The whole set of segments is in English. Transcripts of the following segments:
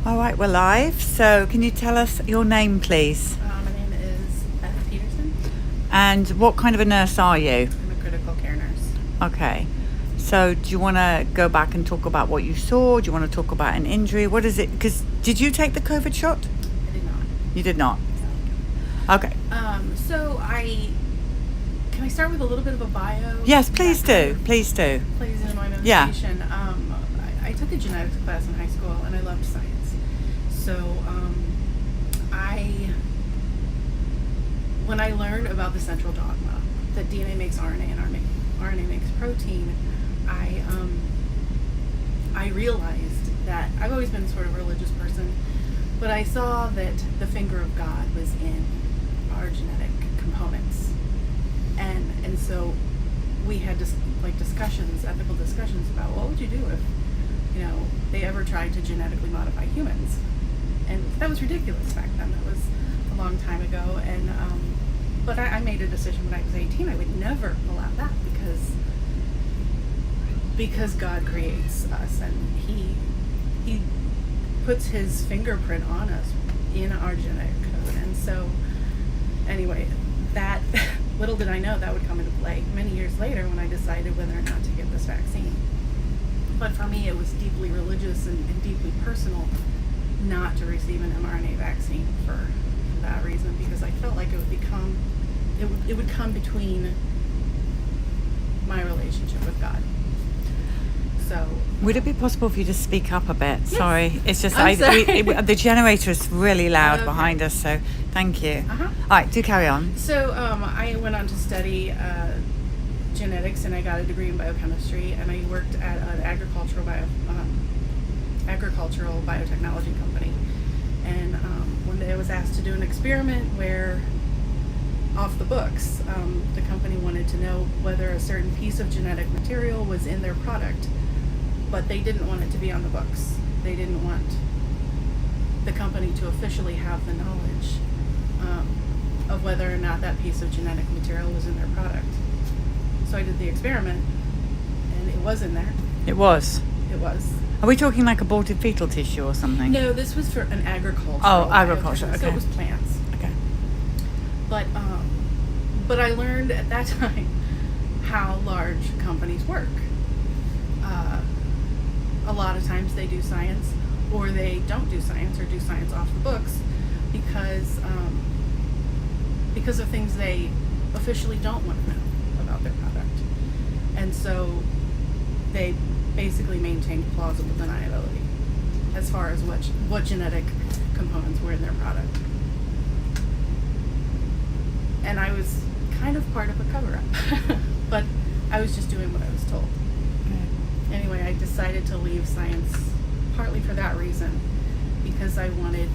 All right, we're live. So can you tell us your name, please? My name is Beth Petersen. And what kind of a nurse are you? I'm a critical care nurse. Okay. So do you want to go back and talk about what you saw? Do you want to talk about an injury? What is it? Because did you take the COVID shot? I did not. You did not? Okay. Can I start with a little bit of a bio? Yes, please do. Please do. Plays into my Yeah. motivation. I took a genetics class in high school, and I loved science. So when I learned about the central dogma that DNA makes RNA and RNA makes protein, I realized that I've always been sort of a religious person, but I saw that the finger of God was in our genetic components, and so we had discussions, ethical discussions about what would you do if they ever tried to genetically modify humans, and that was ridiculous back then. That was a long time ago, and but I made a decision when I was 18. I would never allow that because God creates us, and He puts His fingerprint on us in our genetic code. And so anyway, that little did I know that would come into play many years later when I decided whether or not to get this vaccine. But for me, it was deeply religious and deeply personal not to receive an mRNA vaccine for that reason, because I felt like it would come between my relationship with God. So Would it be possible for you to speak up a bit? Yes. Sorry, it's just I'm sorry. the generator is really loud Okay. behind us, so thank you. Uh-huh. All right, do carry on. So I went on to study genetics, and I got a degree in biochemistry, and I worked at an agricultural biotechnology company. And one day I was asked to do an experiment where, off the books, the company wanted to know whether a certain piece of genetic material was in their product, but they didn't want it to be on the books. They didn't want the company to officially have the knowledge of whether or not that piece of genetic material was in their product. So I did the experiment, and it was in there. It was. It was. Are we talking like aborted fetal tissue or something? No, this was for an agricultural. Oh, agriculture, biotech, so okay. it was plants. Okay. But I learned at that time how large companies work. A lot of times they do science, or they don't do science, or do science off the books because of things they officially don't want to know about their product. And so they basically maintained plausible deniability as far as what genetic components were in their product. And I was kind of part of a cover-up, but I was just doing what I was told. Anyway, I decided to leave science partly for that reason, because I wanted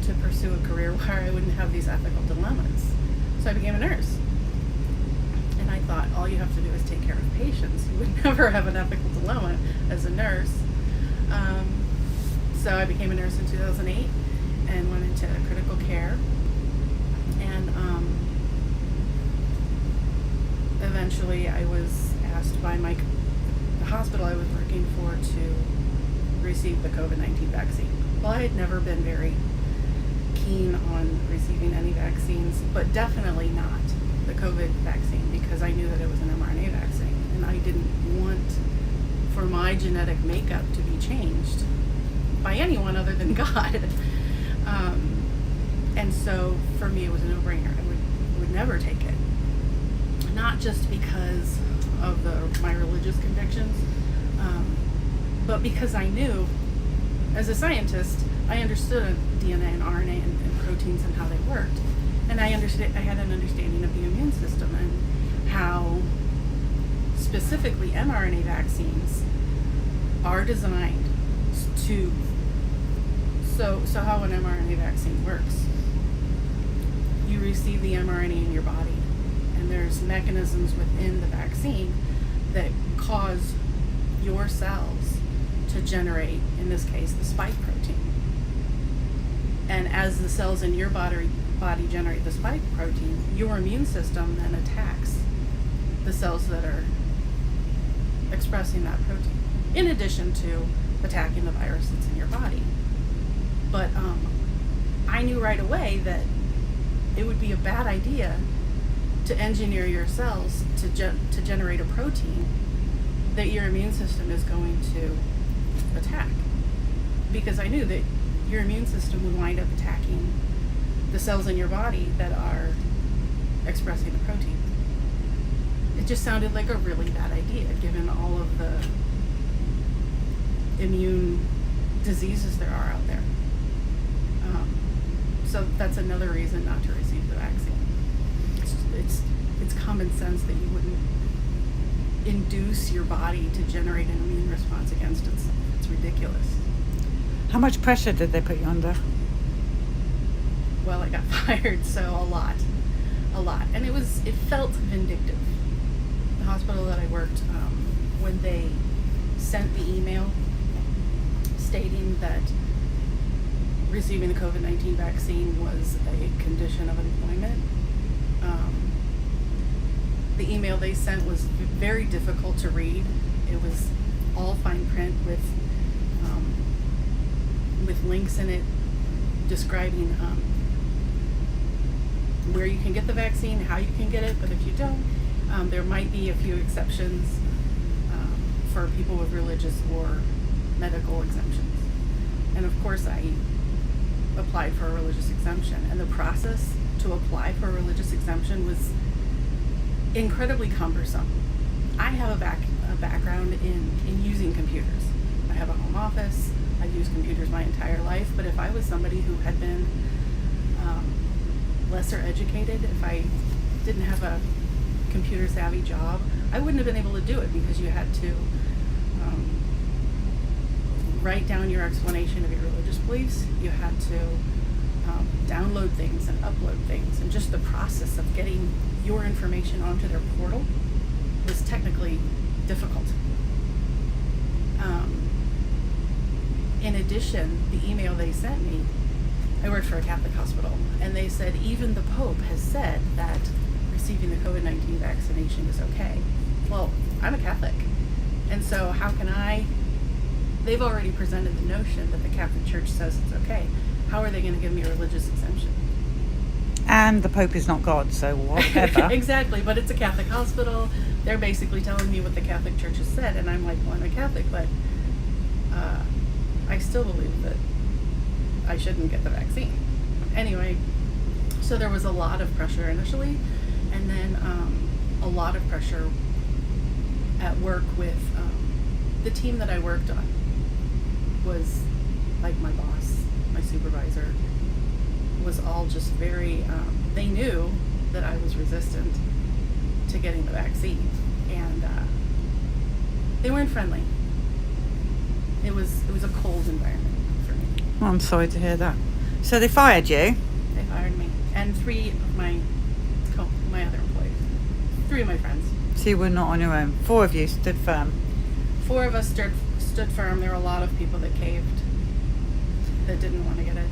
to pursue a career where I wouldn't have these ethical dilemmas. So I became a nurse. And I thought, all you have to do is take care of patients. You would never have an ethical dilemma as a nurse. So I became a nurse in 2008 and went into critical care. And eventually I was asked by the hospital I was working for to receive the COVID-19 vaccine. Well, I had never been very keen on receiving any vaccines, but definitely not the COVID vaccine, because I knew that it was an mRNA vaccine, and I didn't want for my genetic makeup to be changed by anyone other than God. And so for me it was a no-brainer. I would never take it. Not just because of my religious convictions, but because I knew, as a scientist, I understood DNA and RNA and proteins and how they worked, and I had an understanding of the immune system and how specifically mRNA vaccines are designed to. So how an mRNA vaccine works? You receive the mRNA in your body, and there's mechanisms within the vaccine that cause your cells to generate, in this case, the spike protein. And as the cells in your body generate the spike protein, your immune system then attacks the cells that are expressing that protein, in addition to attacking the virus that's in your body. But I knew right away that it would be a bad idea to engineer your cells to generate a protein that your immune system is going to attack. Because I knew that your immune system would wind up attacking the cells in your body that are expressing the protein. It just sounded like a really bad idea given all of the immune diseases there are out there. So that's another reason not to receive the vaccine. It's common sense that you wouldn't induce your body to generate an immune response against itself. It's ridiculous. How much pressure did they put you under? Well, I got fired, so a lot. And it felt vindictive. The hospital that I worked, when they sent the email stating that receiving the COVID-19 vaccine was a condition of employment, the email they sent was very difficult to read. It was all fine print with links in it describing where you can get the vaccine, how you can get it, but if you don't, there might be a few exceptions for people with religious or medical exemptions. And of course, I applied for a religious exemption, and the process to apply for a religious exemption was incredibly cumbersome. I have a background in using computers. I have a home office. I've used computers my entire life, but if I was somebody who had been lesser educated, if I didn't have a computer savvy job, I wouldn't have been able to do it because you had to write down your explanation of your religious beliefs. You had to download things and upload things, and just the process of getting your information onto their portal was technically difficult. In addition, the email they sent me, I worked for a Catholic hospital, and they said even the Pope has said that receiving the COVID-19 vaccination is okay. Well, I'm a Catholic, and so how can they've already presented the notion that the Catholic Church says it's okay. How are they going to give me a religious exemption? And the Pope is not God, so whatever. Exactly, but it's a Catholic hospital. They're basically telling me what the Catholic Church has said, and I'm like, well, I'm a Catholic, but I still believe that I shouldn't get the vaccine. Anyway, so there was a lot of pressure initially, and then a lot of pressure at work with the team that I worked on was like my boss, my supervisor, was all just very, they knew that I was resistant to getting the vaccine, and they weren't friendly. It was a cold environment for me. Well, I'm sorry to hear that. So they fired you? They fired me, and three of my other employees, three of my friends. So you were not on your own. 4 of you stood firm. 4 of us stood firm. There were a lot of people that caved, that didn't want to get it.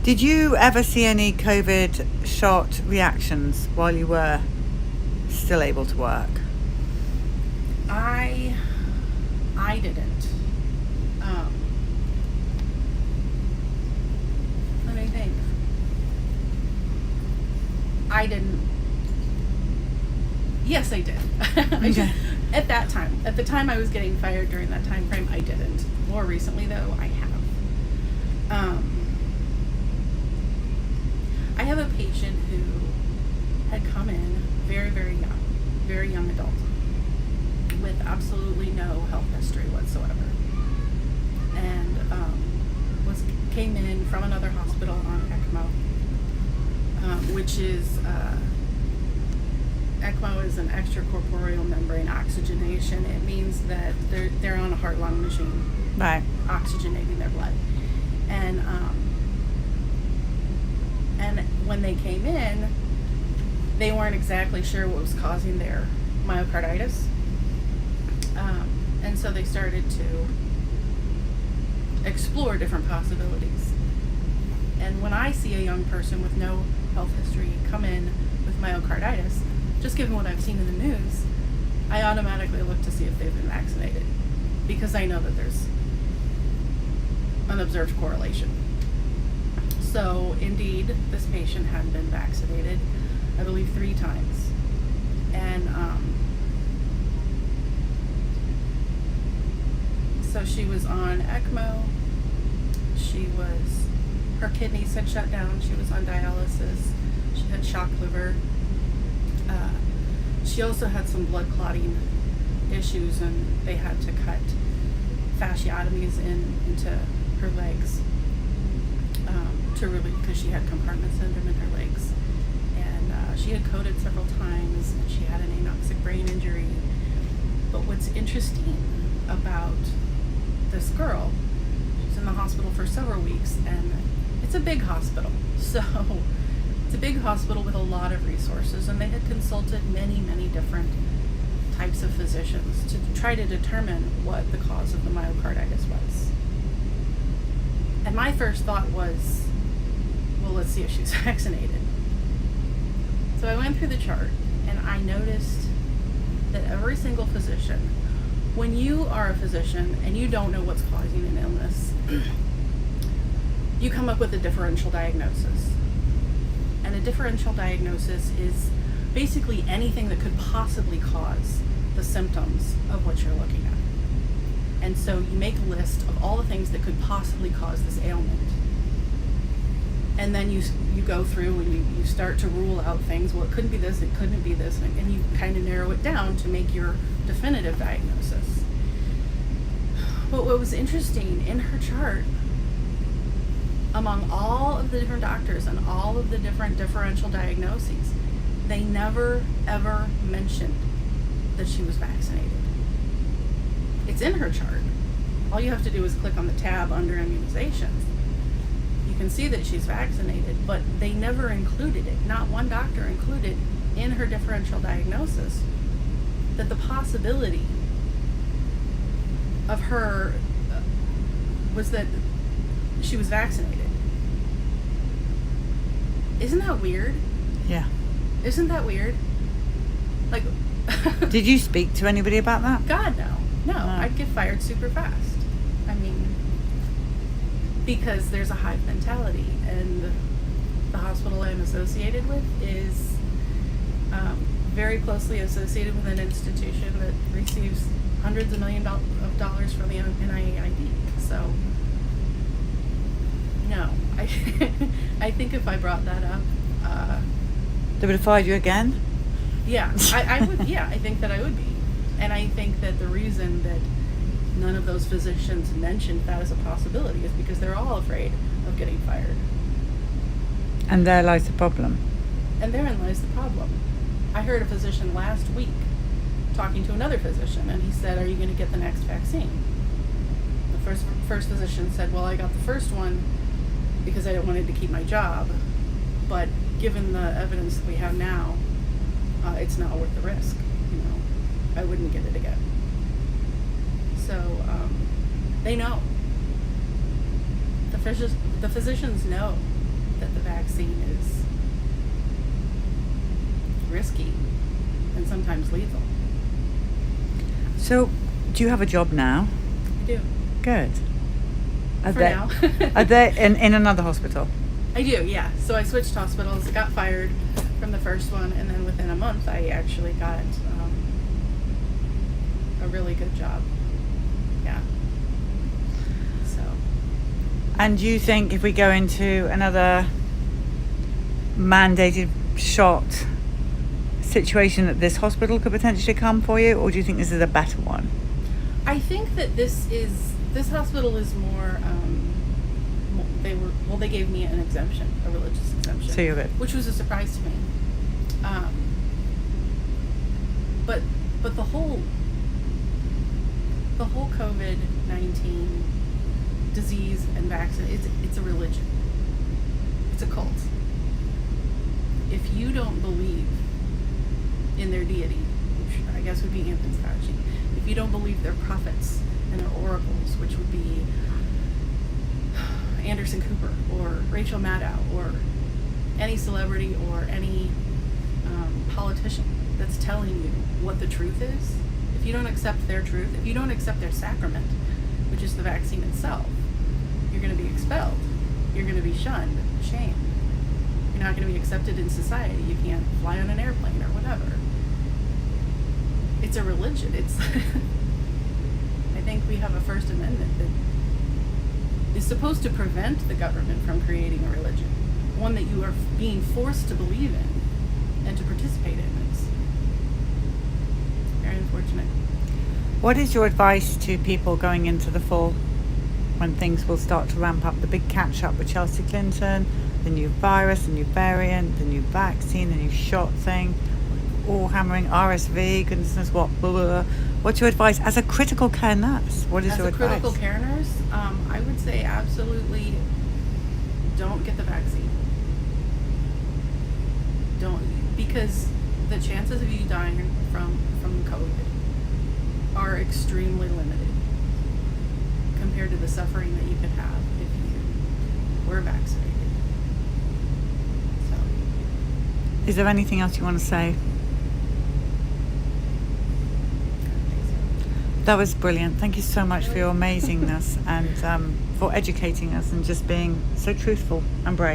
Did you ever see any COVID shot reactions while you were still able to work? I didn't. Let me think. I didn't. Yes, I did. Okay. At that time. At the time I was getting fired during that time frame, I didn't. More recently, though, I have. I have a patient who had come in very, very young adult, with absolutely no health history whatsoever, and came in from another hospital on ECMO, which is ECMO is an extracorporeal membrane oxygenation. It means that they're on a heart-lung machine, Right. oxygenating their blood, and when they came in, they weren't exactly sure what was causing their myocarditis. And so they started to explore different possibilities. And when I see a young person with no health history come in with myocarditis, just given what I've seen in the news, I automatically look to see if they've been vaccinated, because I know that there's an observed correlation. So, indeed, this patient had been vaccinated, I believe 3 times. And so she was on ECMO. Her kidneys had shut down. She was on dialysis. She had shock liver. She also had some blood clotting issues, and they had to cut fasciotomies into her legs to really, because she had compartment syndrome in her legs. And she had coded several times, and she had an anoxic brain injury. But what's interesting about this girl, she's in the hospital for several weeks, and it's a big hospital. So it's a big hospital with a lot of resources, and they had consulted many, many different types of physicians to try to determine what the cause of the myocarditis was. And my first thought was, well, let's see if she's vaccinated. So I went through the chart, and I noticed that every single physician, when you are a physician and you don't know what's causing an illness, you come up with a differential diagnosis. And a differential diagnosis is basically anything that could possibly cause the symptoms of what you're looking at. And so you make a list of all the things that could possibly cause this ailment. And then you go through and you start to rule out things. Well, it couldn't be this, it couldn't be this, and you kind of narrow it down to make your definitive diagnosis. But what was interesting in her chart, among all of the different doctors and all of the different differential diagnoses, they never ever mentioned that she was vaccinated. It's in her chart. All you have to do is click on the tab under immunizations. You can see that she's vaccinated, but they never included it. Not one doctor included in her differential diagnosis that the possibility of her was that she was vaccinated. Isn't that weird? Yeah. Isn't that weird? Like, did you speak to anybody about that? God, no. No, I'd get fired super fast. I mean, because there's a hive mentality, and the hospital I'm associated with is very closely associated with an institution that receives hundreds of millions of dollars from the NIAID. So, no. I think if I brought that up, they would have fired you again? Yeah, I would. Yeah, I think that I would be. And I think that the reason that none of those physicians mentioned that as a possibility is because they're all afraid of getting fired. And there lies the problem. And therein lies the problem. I heard a physician last week talking to another physician, and he said, "Are you going to get the next vaccine?" The first physician said, "Well, I got the first one because I wanted to keep my job, but given the evidence that we have now, it's not worth the risk. You know, I wouldn't get it again." So they know. The physicians know that the vaccine is risky and sometimes lethal. So, do you have a job now? I do. Good. For now. Are they in another hospital? I do, yeah. So I switched hospitals, got fired from the first one, and then within a month I actually got a really good job. Yeah. So. And do you think if we go into another mandated shot situation that this hospital could potentially come for you, or do you think this is a better one? I think that this hospital is more, they gave me an exemption, a religious exemption. So you're good. Which was a surprise to me. But the whole COVID-19 disease and vaccine, it's a religion. It's a cult. If you don't believe in their deity, which I guess would be Anthony Fauci, if you don't believe their prophets and their oracles, which would be Anderson Cooper or Rachel Maddow or any celebrity or any politician that's telling you what the truth is, if you don't accept their truth, if you don't accept their sacrament, which is the vaccine itself, you're going to be expelled. you're going to be shunned, shamed. You're not going to be accepted in society. You can't fly on an airplane or whatever. It's a religion. It's I think we have a First Amendment that is supposed to prevent the government from creating a religion, one that you are being forced to believe in and to participate in. It's very unfortunate. What is your advice to people going into the fall when things will start to ramp up? The big catch up with Chelsea Clinton, the new virus, the new variant, the new vaccine, the new shot thing, all hammering RSV, goodness knows what, blah, blah, blah. What's your advice as a critical care nurse? What is your advice? As a critical care nurse, I would say absolutely don't get the vaccine. Don't, because the chances of you dying from COVID are extremely limited compared to the suffering that you could have if you were vaccinated. So, is there anything else you want to say? That was brilliant. Thank you so much for your amazingness and for educating us and just being so truthful and brave.